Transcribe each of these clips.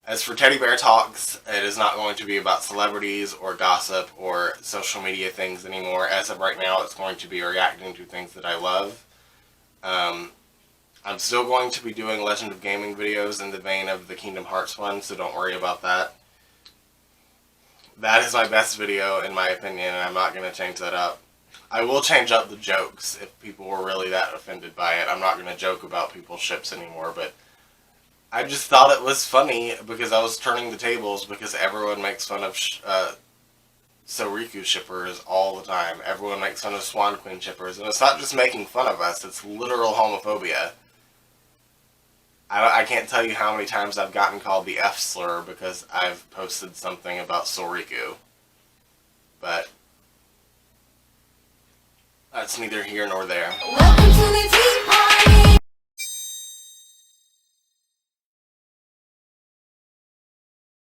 As for Teddy Bear Talks, it is not going to be about celebrities or gossip or social media things anymore. As of right now, it's going to be reacting to things that I love. I'm still going to be doing Legend of Gaming videos in the vein of the Kingdom Hearts one, so don't worry about that. That is my best video, in my opinion, and I'm not going to change that up. I will change up the jokes if people were really that offended by it. I'm not going to joke about people's ships anymore, but I just thought it was funny because I was turning the tables because everyone makes fun of Soriku shippers all the time. Everyone makes fun of Swan Queen shippers, and it's not just making fun of us, it's literal homophobia. I can't tell you how many times I've gotten called the F slur because I've posted something about Soriku. But that's neither here nor there. Welcome to the tea party.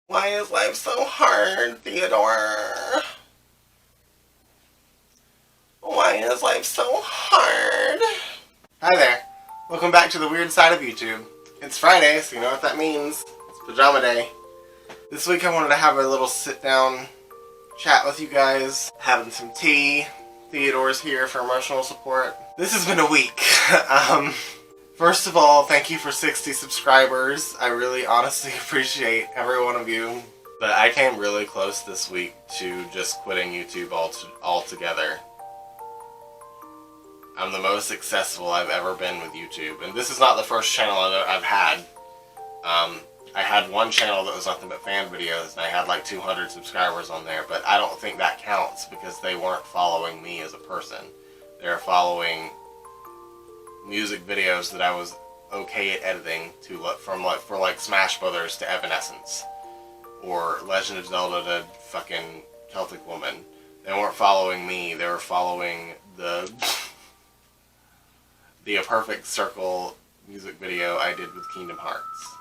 Why is life so hard, Theodore? Why is life so hard? Hi there. Welcome back to the weird side of YouTube. It's Friday, so you know what that means. It's pajama day. This week I wanted to have a little sit-down chat with you guys, having some tea. Theodore's here for emotional support. This has been a week. First of all, thank you for 60 subscribers. I really honestly appreciate every one of you. But I came really close this week to just quitting YouTube altogether. I'm the most successful I've ever been with YouTube, and this is not the first channel I've had. I had one channel that was nothing but fan videos, and I had like 200 subscribers on there, but I don't think that counts because they weren't following me as a person. They were following music videos that I was okay at editing for like Smash Brothers to Evanescence, or Legend of Zelda to fucking Celtic Woman. They weren't following me, they were following the A Perfect Circle music video I did with Kingdom Hearts.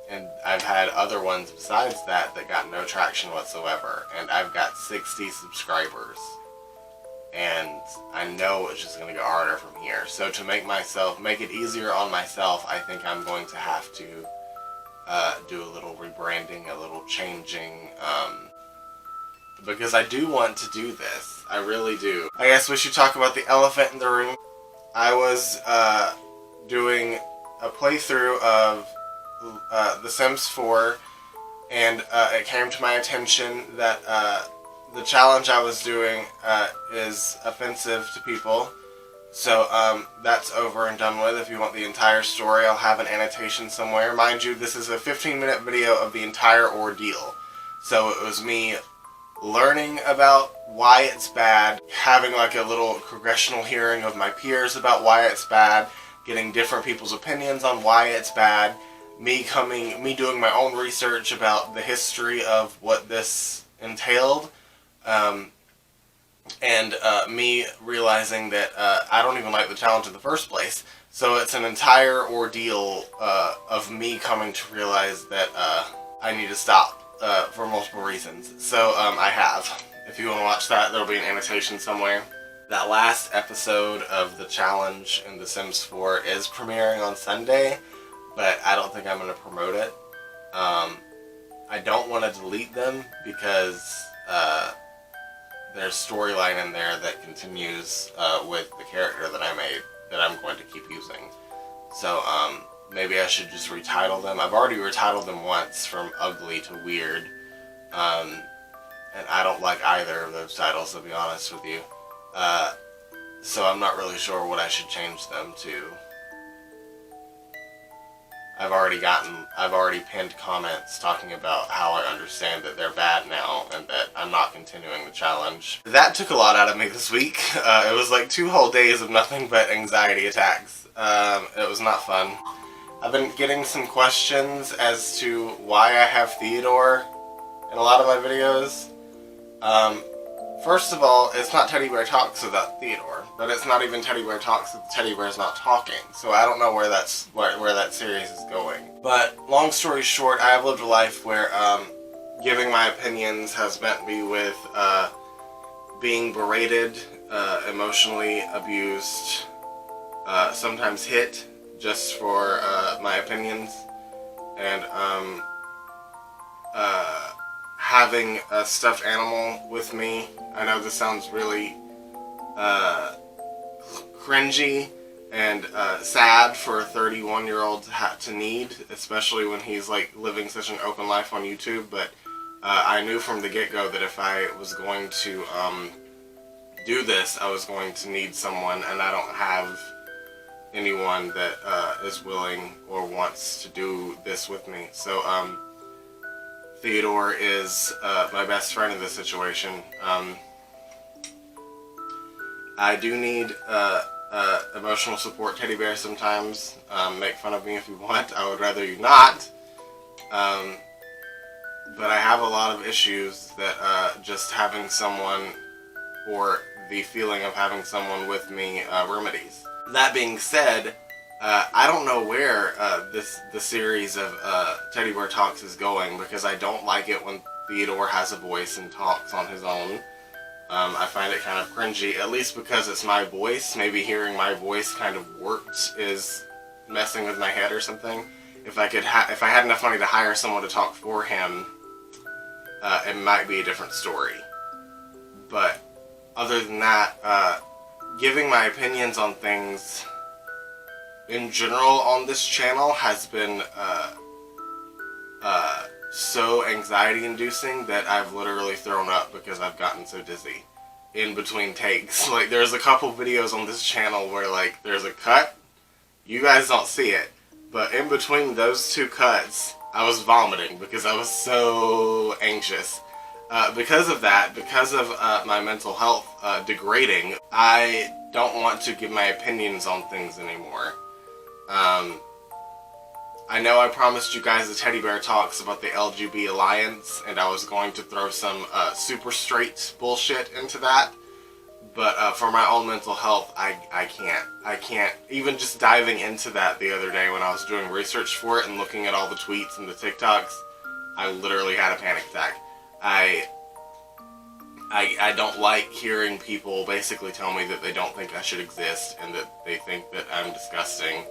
And I've had other ones besides that got no traction whatsoever, and I've got 60 subscribers. And I know it's just going to go harder from here. So to make it easier on myself, I think I'm going to have to do a little rebranding, a little changing, because I do want to do this. I really do. I guess we should talk about the elephant in the room. I was doing a playthrough of The Sims 4, and it came to my attention that the challenge I was doing is offensive to people. So that's over and done with. If you want the entire story, I'll have an annotation somewhere. Mind you, this is a 15-minute video of the entire ordeal. So it was me learning about why it's bad, having like a little congressional hearing of my peers about why it's bad, getting different people's opinions on why it's bad, me doing my own research about the history of what this entailed, and me realizing that I don't even like the challenge in the first place. So it's an entire ordeal of me coming to realize that I need to stop for multiple reasons. So I have. If you want to watch that, there'll be an annotation somewhere. That last episode of the challenge in The Sims 4 is premiering on Sunday, but I don't think I'm going to promote it. I don't want to delete them because there's storyline in there that continues with the character that I made that I'm going to keep using. So maybe I should just retitle them. I've already retitled them once, from ugly to weird, and I don't like either of those titles, to be honest with you. So I'm not really sure what I should change them to. I've already pinned comments talking about how I understand that they're bad now and that I'm not continuing the challenge. That took a lot out of me this week. It was like 2 whole days of nothing but anxiety attacks. It was not fun. I've been getting some questions as to why I have Theodore in a lot of my videos. First of all, it's not Teddy Bear Talks without Theodore, but it's not even Teddy Bear Talks if Teddy Bear's not talking, so I don't know where that series is going. But long story short, I have lived a life where giving my opinions has meant me with being berated, emotionally abused, sometimes hit just for my opinions, and having a stuffed animal with me. I know this sounds really cringy and sad for a 31-year-old to need, especially when he's like living such an open life on YouTube, but I knew from the get-go that if I was going to do this, I was going to need someone, and I don't have anyone that is willing or wants to do this with me. So Theodore is my best friend in this situation. I do need emotional support teddy bear sometimes. Make fun of me if you want. I would rather you not. But I have a lot of issues that just having someone, or the feeling of having someone with me, remedies. That being said, I don't know where the series of Teddy Bear Talks is going, because I don't like it when Theodore has a voice and talks on his own. I find it kind of cringy, at least because it's my voice. Maybe hearing my voice kind of warped is messing with my head or something. If I had enough money to hire someone to talk for him, it might be a different story. But other than that, giving my opinions on things in general on this channel has been so anxiety-inducing that I've literally thrown up because I've gotten so dizzy in between takes. Like, there's a couple videos on this channel where, like, there's a cut. You guys don't see it, but in between those two cuts, I was vomiting because I was so anxious. Because of that, because of my mental health degrading, I don't want to give my opinions on things anymore. I know I promised you guys the Teddy Bear Talks about the LGB Alliance, and I was going to throw some super straight bullshit into that, but for my own mental health, I can't. Even just diving into that the other day when I was doing research for it and looking at all the tweets and the TikToks, I literally had a panic attack. I don't like hearing people basically tell me that they don't think I should exist and that they think that I'm disgusting.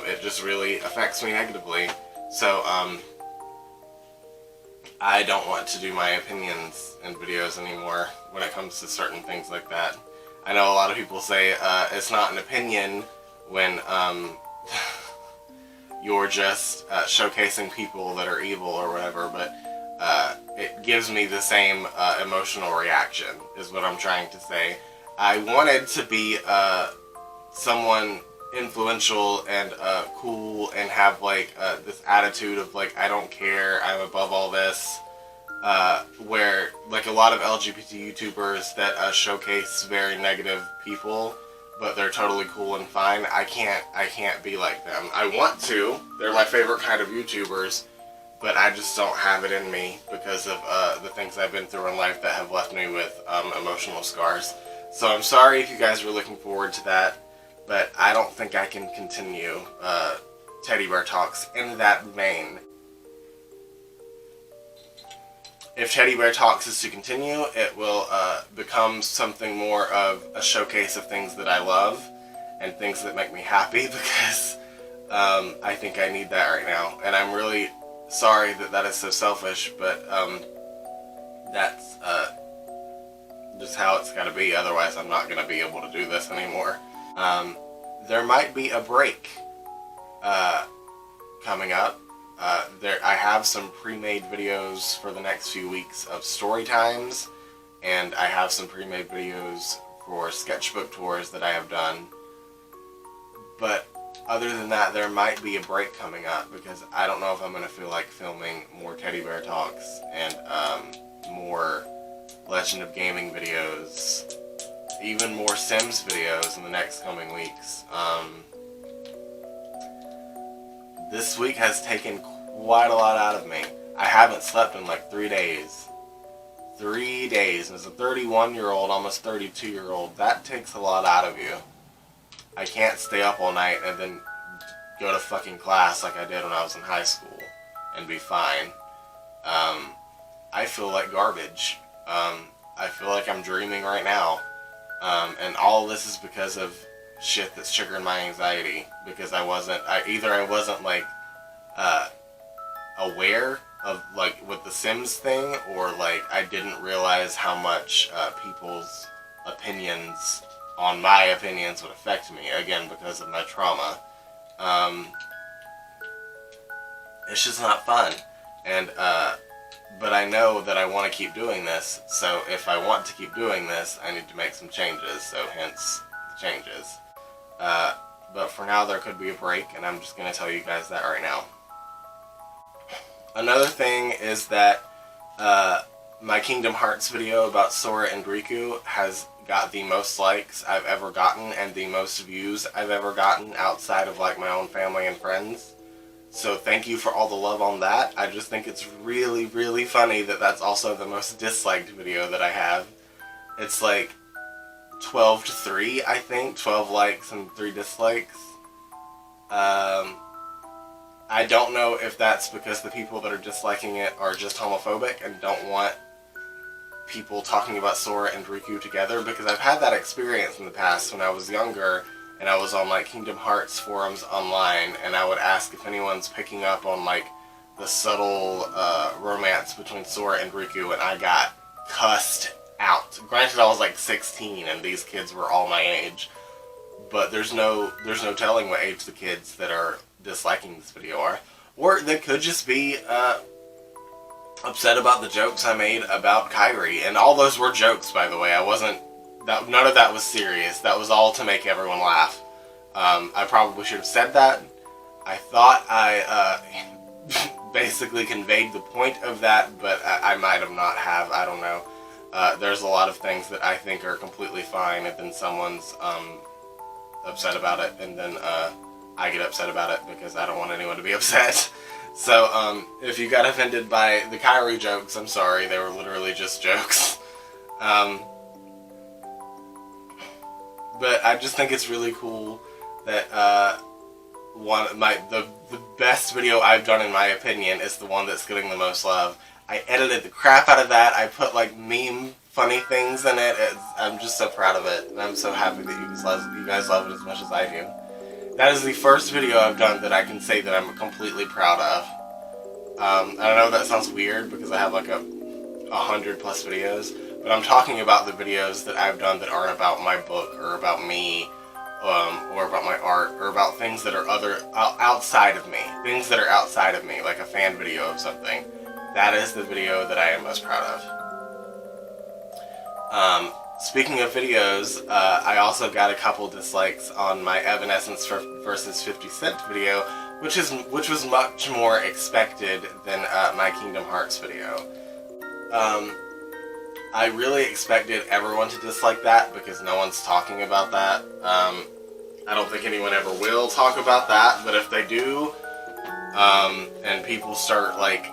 It just really affects me negatively. So, I don't want to do my opinions in videos anymore when it comes to certain things like that. I know a lot of people say it's not an opinion when you're just showcasing people that are evil or whatever, but it gives me the same emotional reaction, is what I'm trying to say. I wanted to be someone influential and cool and have like this attitude of like, I don't care, I'm above all this, where like a lot of LGBT YouTubers that showcase very negative people, but they're totally cool and fine. I can't be like them. I want to. They're my favorite kind of YouTubers, but I just don't have it in me because of the things I've been through in life that have left me with emotional scars. So I'm sorry if you guys were looking forward to that, but I don't think I can continue Teddy Bear Talks in that vein. If Teddy Bear Talks is to continue, it will become something more of a showcase of things that I love and things that make me happy, because I think I need that right now. And I'm really sorry that that is so selfish, but that's just how it's gotta be. Otherwise, I'm not gonna be able to do this anymore. There might be a break coming up. I have some pre-made videos for the next few weeks of story times, and I have some pre-made videos for sketchbook tours that I have done. But other than that, there might be a break coming up because I don't know if I'm going to feel like filming more Teddy Bear Talks and more Legend of Gaming videos, even more Sims videos in the next coming weeks. This week has taken quite a lot out of me. I haven't slept in like 3 days. 3 days. As a 31-year-old, almost 32-year-old, that takes a lot out of you. I can't stay up all night and then go to fucking class like I did when I was in high school and be fine. I feel like garbage. I feel like I'm dreaming right now. And all of this is because of shit that's triggering my anxiety, because I wasn't like aware of, like, with the Sims thing, or like I didn't realize how much people's opinions on my opinions would affect me, again because of my trauma. It's just not fun. And but I know that I want to keep doing this, so if I want to keep doing this, I need to make some changes, so hence the changes. But for now, there could be a break, and I'm just going to tell you guys that right now. Another thing is that my Kingdom Hearts video about Sora and Riku has got the most likes I've ever gotten, and the most views I've ever gotten outside of like my own family and friends. So thank you for all the love on that. I just think it's really, really funny that that's also the most disliked video that I have. It's like 12 to 3, I think. 12 likes and 3 dislikes. I don't know if that's because the people that are disliking it are just homophobic and don't want people talking about Sora and Riku together, because I've had that experience in the past when I was younger and I was on like Kingdom Hearts forums online, and I would ask if anyone's picking up on like the subtle romance between Sora and Riku, and I got cussed out. Granted, I was like 16 and these kids were all my age, but there's no telling what age the kids that are disliking this video are. Or they could just be upset about the jokes I made about Kairi, and all those were jokes, by the way. None of that was serious. That was all to make everyone laugh. I probably should have said that. I thought I basically conveyed the point of that, but I might have not have. I don't know. There's a lot of things that I think are completely fine, and then someone's upset about it, and then I get upset about it because I don't want anyone to be upset. So if you got offended by the Kairi jokes, I'm sorry. They were literally just jokes. But I just think it's really cool that the best video I've done, in my opinion, is the one that's getting the most love. I edited the crap out of that. I put like meme funny things in it. I'm just so proud of it, and I'm so happy that you guys love it as much as I do. That is the first video I've done that I can say that I'm completely proud of. I know that sounds weird because I have like 100 plus videos, but I'm talking about the videos that I've done that aren't about my book or about me, or about my art, or about things that are outside of me. Things that are outside of me, like a fan video of something. That is the video that I am most proud of. Speaking of videos, I also got a couple dislikes on my Evanescence versus 50 Cent video, which was much more expected than my Kingdom Hearts video. I really expected everyone to dislike that because no one's talking about that. I don't think anyone ever will talk about that, but if they do, and people start like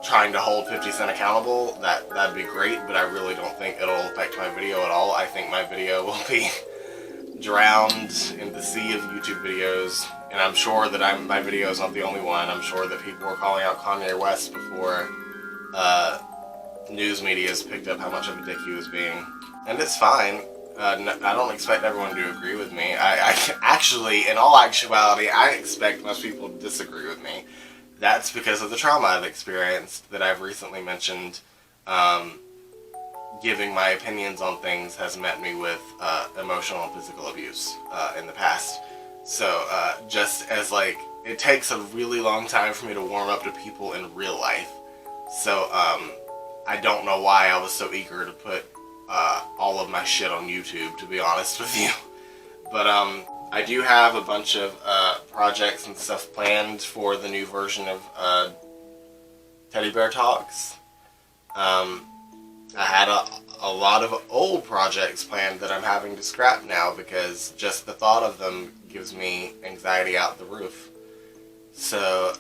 trying to hold 50 Cent accountable, that'd be great, but I really don't think it'll affect my video at all. I think my video will be drowned in the sea of YouTube videos, and I'm sure that my video is not the only one. I'm sure that people were calling out Kanye West before news media has picked up how much of a dick he was being, and it's fine. I don't expect everyone to agree with me. I actually, in all actuality, I expect most people to disagree with me. That's because of the trauma I've experienced that I've recently mentioned. Giving my opinions on things has met me with emotional and physical abuse in the past. So just as like, it takes a really long time for me to warm up to people in real life. So I don't know why I was so eager to put all of my shit on YouTube, to be honest with you. But I do have a bunch of projects and stuff planned for the new version of Teddy Bear Talks. I had a lot of old projects planned that I'm having to scrap now because just the thought of them gives me anxiety out the roof. So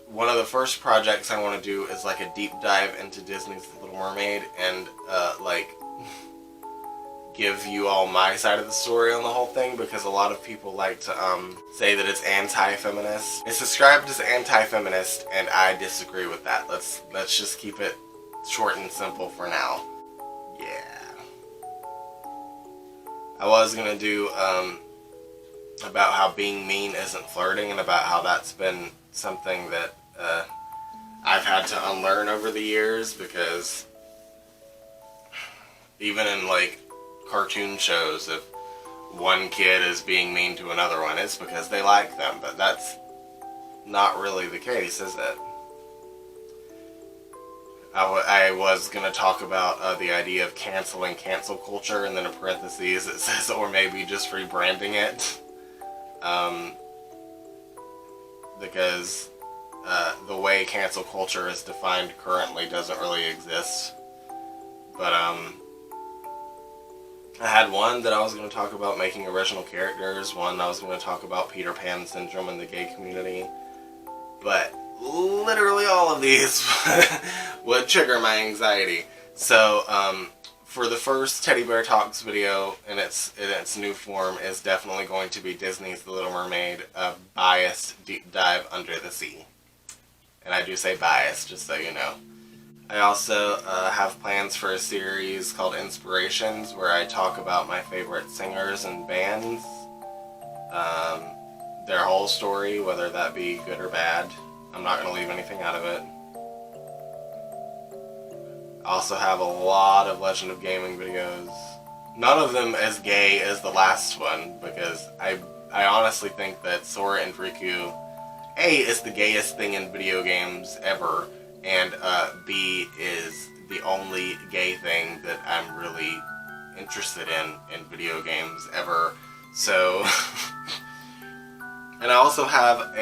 one of the first projects I want to do is like a deep dive into Disney's The Little Mermaid, and like give you all my side of the story on the whole thing, because a lot of people like to say that it's anti-feminist. It's described as anti-feminist, and I disagree with that. Let's just keep it short and simple for now. Yeah. I was gonna do about how being mean isn't flirting, and about how that's been something that I've had to unlearn over the years, because even in like cartoon shows, if one kid is being mean to another one, it's because they like them, but that's not really the case, is it? I was going to talk about the idea of canceling cancel culture, and then in parentheses it says, or maybe just rebranding it. Because the way cancel culture is defined currently doesn't really exist. But I had one that I was going to talk about making original characters, one I was going to talk about Peter Pan syndrome in the gay community, but literally all of these would trigger my anxiety. So for the first Teddy Bear Talks video in its new form is definitely going to be Disney's The Little Mermaid, a biased deep dive under the sea. And I do say biased, just so you know. I also have plans for a series called Inspirations, where I talk about my favorite singers and bands, their whole story, whether that be good or bad. I'm not going to leave anything out of it. I also have a lot of Legend of Gaming videos. None of them as gay as the last one, because I honestly think that Sora and Riku, A, is the gayest thing in video games ever, and B, is the only gay thing that I'm really interested in video games ever. So, and I also have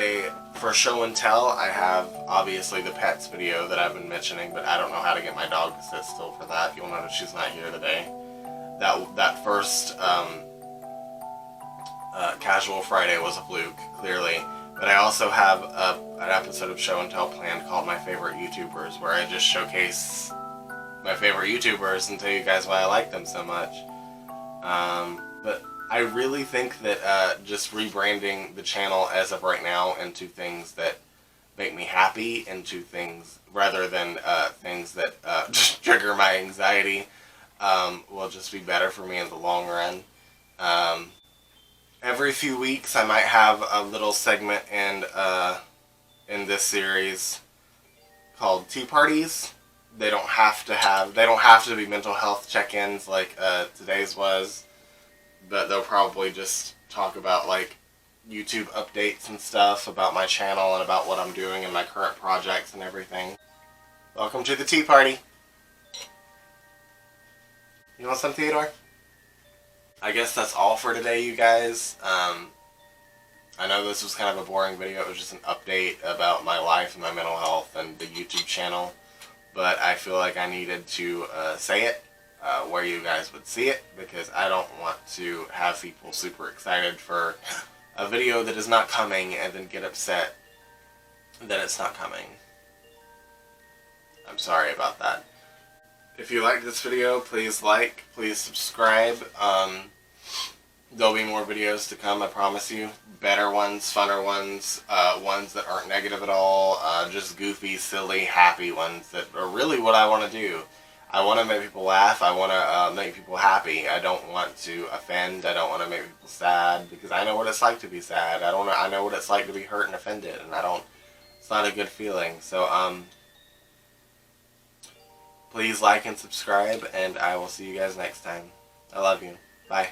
for show and tell, I have obviously the pets video that I've been mentioning, but I don't know how to get my dog to sit still for that. You'll notice she's not here today. That first Casual Friday was a fluke, clearly. But I also have an episode of Show and Tell planned called My Favorite YouTubers, where I just showcase my favorite YouTubers and tell you guys why I like them so much. But I really think that just rebranding the channel as of right now into things that make me happy, into things rather than things that trigger my anxiety, will just be better for me in the long run. Every few weeks I might have a little segment in this series called Tea Parties. They don't have to be mental health check-ins like today's was, but they'll probably just talk about like YouTube updates and stuff about my channel and about what I'm doing and my current projects and everything. Welcome to the tea party. You want some, Theodore? I guess that's all for today, you guys. I know this was kind of a boring video. It was just an update about my life and my mental health and the YouTube channel. But I feel like I needed to say it where you guys would see it, because I don't want to have people super excited for a video that is not coming and then get upset that it's not coming. I'm sorry about that. If you liked this video, please like, please subscribe. There'll be more videos to come, I promise you. Better ones, funner ones, ones that aren't negative at all, just goofy, silly, happy ones that are really what I want to do. I want to make people laugh, I want to make people happy. I don't want to offend, I don't want to make people sad, because I know what it's like to be sad. I know what it's like to be hurt and offended, and it's not a good feeling. So, please like and subscribe, and I will see you guys next time. I love you. Bye.